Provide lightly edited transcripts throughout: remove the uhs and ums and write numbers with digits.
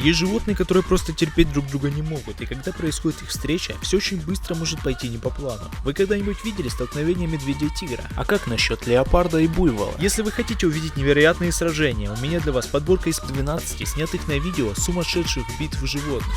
Есть животные, которые просто терпеть друг друга не могут, и когда происходит их встреча, все очень быстро может пойти не по плану. Вы когда-нибудь видели столкновение медведя и тигра? А как насчет леопарда и буйвола? Если вы хотите увидеть невероятные сражения, у меня для вас подборка из 12 снятых на видео сумасшедших битв животных.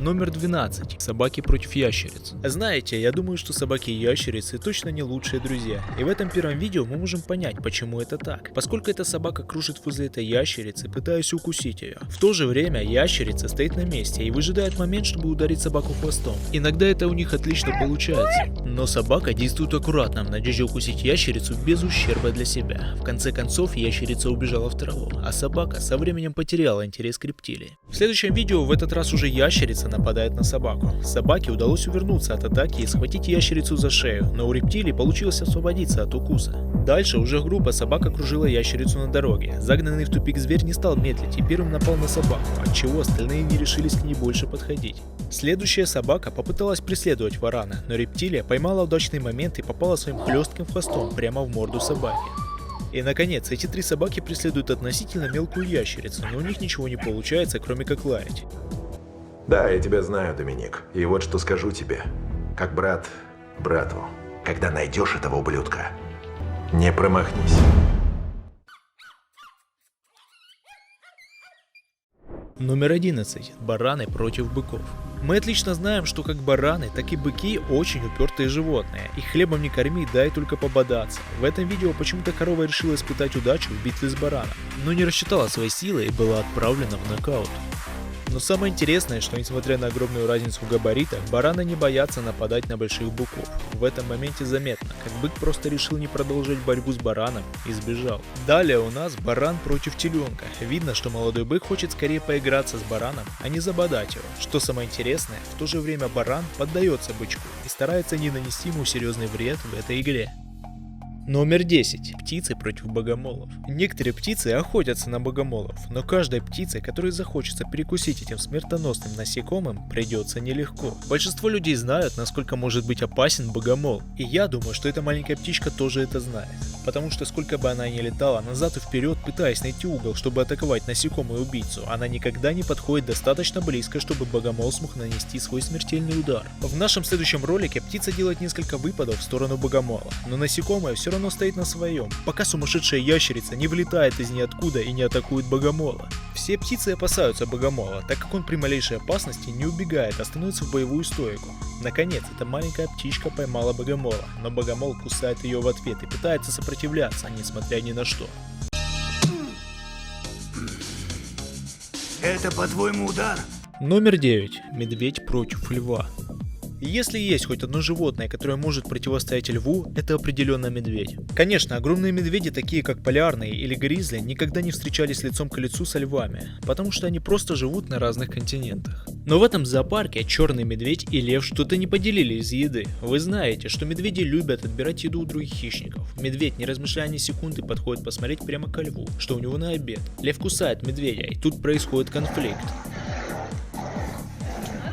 Номер 12. Собаки против ящериц. Знаете, я думаю, что собаки и ящерицы точно не лучшие друзья. И в этом первом видео мы можем понять, почему это так. Поскольку эта собака кружит возле этой ящерицы, пытаясь укусить ее. В то же время ящерица стоит на месте и выжидает момент, чтобы ударить собаку хвостом. Иногда это у них отлично получается. Но собака действует аккуратно, в надежде укусить ящерицу без ущерба для себя. В конце концов, ящерица убежала в траву, а собака со временем потеряла интерес к рептилии. В следующем видео в этот раз уже ящерица нападает на собаку. Собаке удалось увернуться от атаки и схватить ящерицу за шею, но у рептилии получилось освободиться от укуса. Дальше уже группа собак окружила ящерицу на дороге. Загнанный в тупик зверь не стал медлить и первым напал на собаку, отчего остальные не решились к ней больше подходить. Следующая собака попыталась преследовать варана, но рептилия поймала удачный момент и попала своим хлестким хвостом прямо в морду собаки. И наконец, эти три собаки преследуют относительно мелкую ящерицу, но у них ничего не получается, кроме как лаять. Да, я тебя знаю, Доминик. И вот что скажу тебе. Как брат брату. Когда найдешь этого ублюдка, не промахнись. Номер 11. Бараны против быков. Мы отлично знаем, что как бараны, так и быки очень упертые животные. Их хлебом не корми, дай только пободаться. В этом видео почему-то корова решила испытать удачу в битве с бараном, но не рассчитала свои силы и была отправлена в нокаут. Но самое интересное, что несмотря на огромную разницу в габаритах, бараны не боятся нападать на больших быков. В этом моменте заметно, как бык просто решил не продолжать борьбу с бараном и сбежал. Далее у нас баран против теленка. Видно, что молодой бык хочет скорее поиграться с бараном, а не забодать его. Что самое интересное, в то же время баран поддается бычку и старается не нанести ему серьезный вред в этой игре. Номер 10. Птицы против богомолов. Некоторые птицы охотятся на богомолов, но каждой птице, которой захочется перекусить этим смертоносным насекомым, придется нелегко. Большинство людей знают, насколько может быть опасен богомол, и я думаю, что эта маленькая птичка тоже это знает. Потому что сколько бы она ни летала назад и вперед, пытаясь найти угол, чтобы атаковать насекомую убийцу, она никогда не подходит достаточно близко, чтобы богомол смог нанести свой смертельный удар. В нашем следующем ролике птица делает несколько выпадов в сторону богомола, но насекомое все равно стоит на своем, пока сумасшедшая ящерица не влетает из ниоткуда и не атакует богомола. Все птицы опасаются богомола, так как он при малейшей опасности не убегает, а становится в боевую стойку. Наконец, эта маленькая птичка поймала богомола, но богомол кусает ее в ответ и пытается сопротивляться, несмотря ни на что. Это, по-твоему, удар? Номер 9. Медведь против льва. Если есть хоть одно животное, которое может противостоять льву, это определенно медведь. Конечно, огромные медведи, такие как полярные или гризли, никогда не встречались лицом к лицу со львами, потому что они просто живут на разных континентах. Но в этом зоопарке черный медведь и лев что-то не поделили из еды. Вы знаете, что медведи любят отбирать еду у других хищников. Медведь, не размышляя ни секунды, подходит посмотреть прямо ко льву, что у него на обед. Лев кусает медведя, и тут происходит конфликт.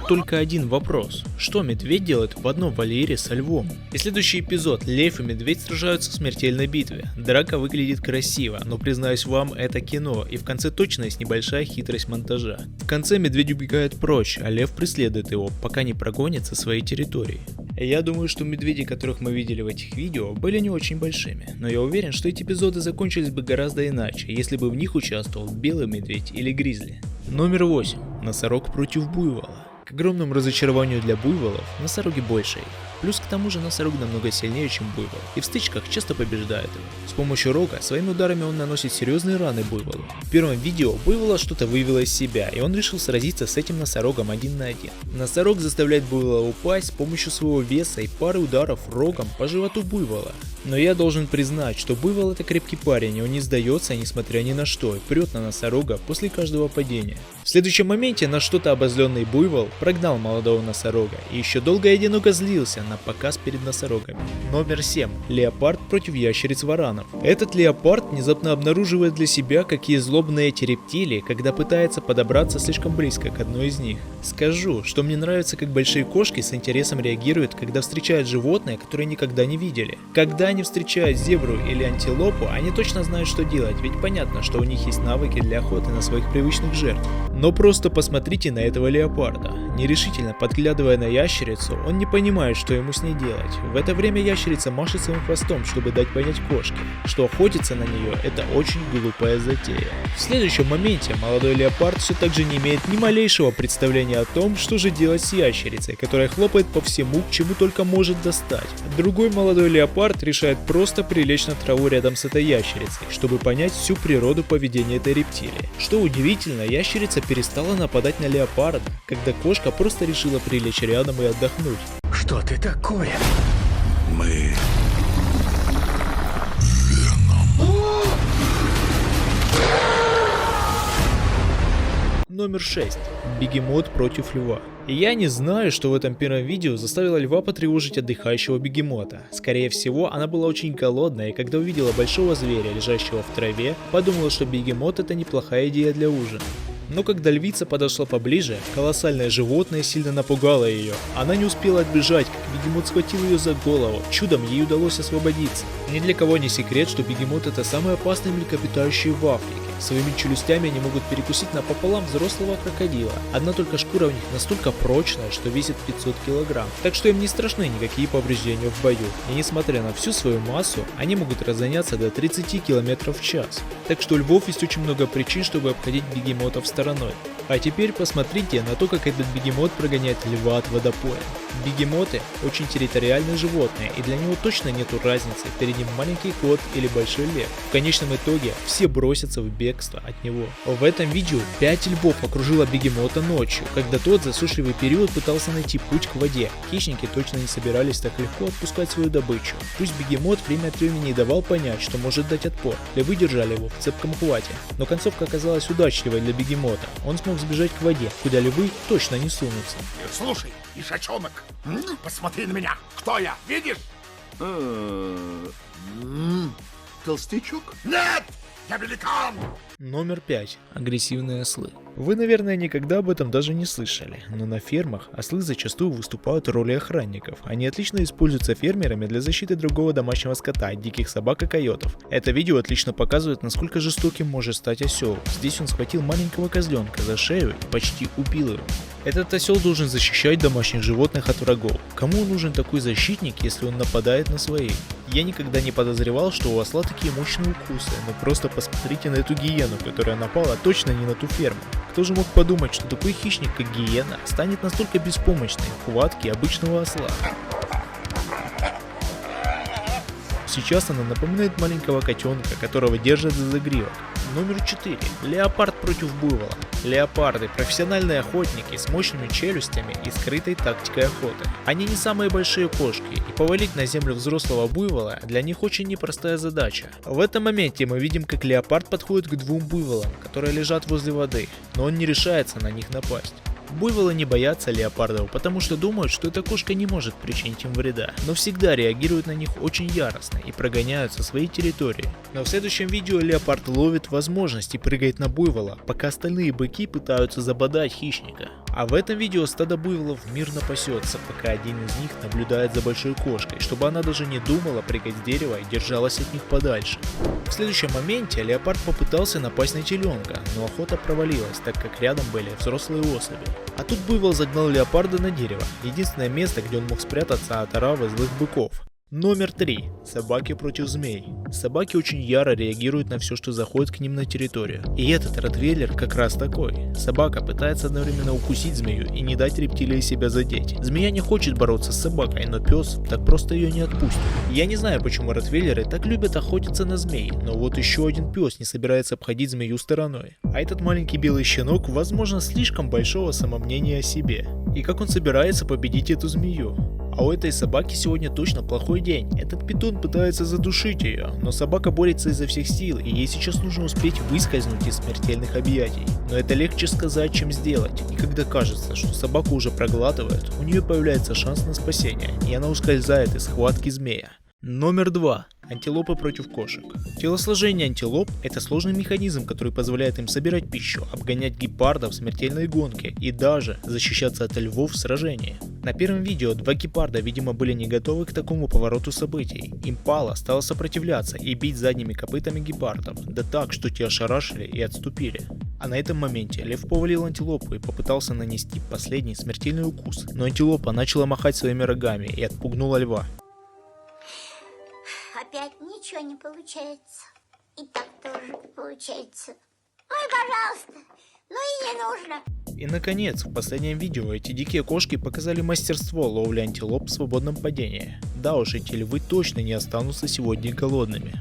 Только один вопрос. Что медведь делает в одном вольере со львом? И следующий эпизод. Лев и медведь сражаются в смертельной битве. Драка выглядит красиво, но признаюсь вам, это кино, и в конце точно есть небольшая хитрость монтажа. В конце медведь убегает прочь, а лев преследует его, пока не прогонит со своей территории. Я думаю, что медведи, которых мы видели в этих видео, были не очень большими, но я уверен, что эти эпизоды закончились бы гораздо иначе, если бы в них участвовал белый медведь или гризли. Номер 8. Носорог против буйвола. К огромному разочарованию для буйволов, носороги больше их. Плюс к тому же носорог намного сильнее, чем буйвол, и в стычках часто побеждает его. С помощью рога своими ударами он наносит серьезные раны буйволу. В первом видео буйвола что-то вывело из себя, и он решил сразиться с этим носорогом 1 на 1. Носорог заставляет буйвола упасть с помощью своего веса и пары ударов рогом по животу буйвола. Но я должен признать, что буйвол это крепкий парень, и он не сдается, несмотря ни на что, и прет на носорога после каждого падения. В следующем моменте на что-то обозленный буйвол прогнал молодого носорога, и еще долго и одиноко злился, на показ перед носорогами. Номер 7. Леопард против ящериц-варанов. Этот леопард внезапно обнаруживает для себя, какие злобные эти рептилии, когда пытается подобраться слишком близко к одной из них. Скажу, что мне нравится, как большие кошки с интересом реагируют, когда встречают животное, которое никогда не видели. Когда они встречают зебру или антилопу, они точно знают, что делать, ведь понятно, что у них есть навыки для охоты на своих привычных жертв. Но просто посмотрите на этого леопарда. Нерешительно подглядывая на ящерицу, он не понимает, что ему с ней делать. В это время ящерица машет своим хвостом, чтобы дать понять кошке, что охотиться на нее – это очень глупая затея. В следующем моменте молодой леопард все так же не имеет ни малейшего представления о том, что же делать с ящерицей, которая хлопает по всему, к чему только может достать. Другой молодой леопард решает просто прилечь на траву рядом с этой ящерицей, чтобы понять всю природу поведения этой рептилии. Что удивительно, ящерица перестала нападать на леопарда, когда кошка просто решила прилечь рядом и отдохнуть. Что ты такое? Мы Номер 6. Бегемот против льва. И я не знаю, что в этом первом видео заставило льва потревожить отдыхающего бегемота. Скорее всего, она была очень голодная, и когда увидела большого зверя, лежащего в траве, подумала, что бегемот — это неплохая идея для ужина. Но когда львица подошла поближе, колоссальное животное сильно напугало ее. Она не успела отбежать, как бегемот схватил ее за голову. Чудом ей удалось освободиться. Ни для кого не секрет, что бегемот — это самые опасные млекопитающие в Африке. Своими челюстями они могут перекусить напополам взрослого крокодила. Одна только шкура у них настолько прочная, что весит 500 килограмм. Так что им не страшны никакие повреждения в бою. И несмотря на всю свою массу, они могут разгоняться до 30 км в час. Так что у львов есть очень много причин, чтобы обходить бегемотов стороной. А теперь посмотрите на то, как этот бегемот прогоняет льва от водопоя. Бегемоты очень территориальные животные, и для него точно нету разницы, перед ним маленький кот или большой лев. В конечном итоге все бросятся в бегство от него. В этом видео 5 львов окружило бегемота ночью, когда тот за засушливый период пытался найти путь к воде. Хищники точно не собирались так легко отпускать свою добычу. Пусть бегемот время от времени давал понять, что может дать отпор, львы держали его в цепком хвате, но концовка оказалась удачливой для бегемота. Он смог сбежать к воде, куда львы точно не сунутся. Слушай, ишачонок, посмотри на меня. Кто я, видишь? толстячок? Нет! Я великан! Номер 5. Агрессивные ослы. Вы, наверное, никогда об этом даже не слышали, но на фермах ослы зачастую выступают в роли охранников. Они отлично используются фермерами для защиты другого домашнего скота, диких собак и койотов. Это видео отлично показывает, насколько жестоким может стать осел. Здесь он схватил маленького козленка за шею и почти убил его. Этот осел должен защищать домашних животных от врагов. Кому нужен такой защитник, если он нападает на своих? Я никогда не подозревал, что у осла такие мощные укусы, но просто посмотрите на эту гиену, которая напала точно не на ту ферму. Кто же мог подумать, что такой хищник, как гиена, станет настолько беспомощной в хватке обычного осла? Сейчас она напоминает маленького котенка, которого держат за загривок. Номер 4. Леопард против буйвола. Леопарды – профессиональные охотники с мощными челюстями и скрытой тактикой охоты. Они не самые большие кошки, и повалить на землю взрослого буйвола для них очень непростая задача. В этом моменте мы видим, как леопард подходит к двум буйволам, которые лежат возле воды, но он не решается на них напасть. Буйволы не боятся леопардов, потому что думают, что эта кошка не может причинить им вреда, но всегда реагируют на них очень яростно и прогоняют со своей территории. Но в следующем видео леопард ловит возможность и прыгает на буйвола, пока остальные быки пытаются забодать хищника. А в этом видео стадо буйволов мирно пасется, пока один из них наблюдает за большой кошкой, чтобы она даже не думала прыгать с дерева и держалась от них подальше. В следующем моменте леопард попытался напасть на теленка, но охота провалилась, так как рядом были взрослые особи. А тут буйвол загнал леопарда на дерево, единственное место, где он мог спрятаться от оравы злых быков. Номер 3. Собаки против змей. Собаки очень яро реагируют на все, что заходит к ним на территорию. И этот ротвейлер как раз такой. Собака пытается одновременно укусить змею и не дать рептилии себя задеть. Змея не хочет бороться с собакой, но пес так просто ее не отпустит. Я не знаю, почему ротвейлеры так любят охотиться на змей, но вот еще один пес не собирается обходить змею стороной. А этот маленький белый щенок, возможно, слишком большого самомнения о себе. И как он собирается победить эту змею? А у этой собаки сегодня точно плохой день. Этот питон пытается задушить ее, но собака борется изо всех сил, и ей сейчас нужно успеть выскользнуть из смертельных объятий. Но это легче сказать, чем сделать. И когда кажется, что собаку уже проглатывают, у нее появляется шанс на спасение, и она ускользает из схватки змея. Номер 2. Антилопы против кошек. Телосложение антилоп – это сложный механизм, который позволяет им собирать пищу, обгонять гепардов в смертельной гонке и даже защищаться от львов в сражении. На первом видео 2 гепарда, видимо, были не готовы к такому повороту событий. Импала стала сопротивляться и бить задними копытами гепардов, да так, что те ошарашили и отступили. А на этом моменте лев повалил антилопу и попытался нанести последний смертельный укус, но антилопа начала махать своими рогами и отпугнула льва. Опять ничего не получается. И так тоже не получается. Ой, пожалуйста, ну и не нужно. И наконец, в последнем видео эти дикие кошки показали мастерство ловли антилоп в свободном падении. Да уж, эти львы точно не останутся сегодня голодными.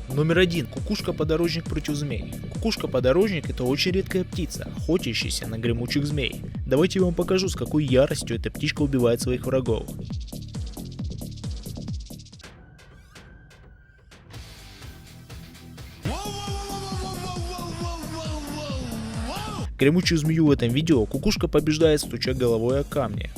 Номер 1. Кукушка-подорожник против змей. Кукушка-подорожник — это очень редкая птица, охотящаяся на гремучих змей. Давайте я вам покажу, с какой яростью эта птичка убивает своих врагов. Гремучую змею в этом видео кукушка побеждает, стуча головой о камни.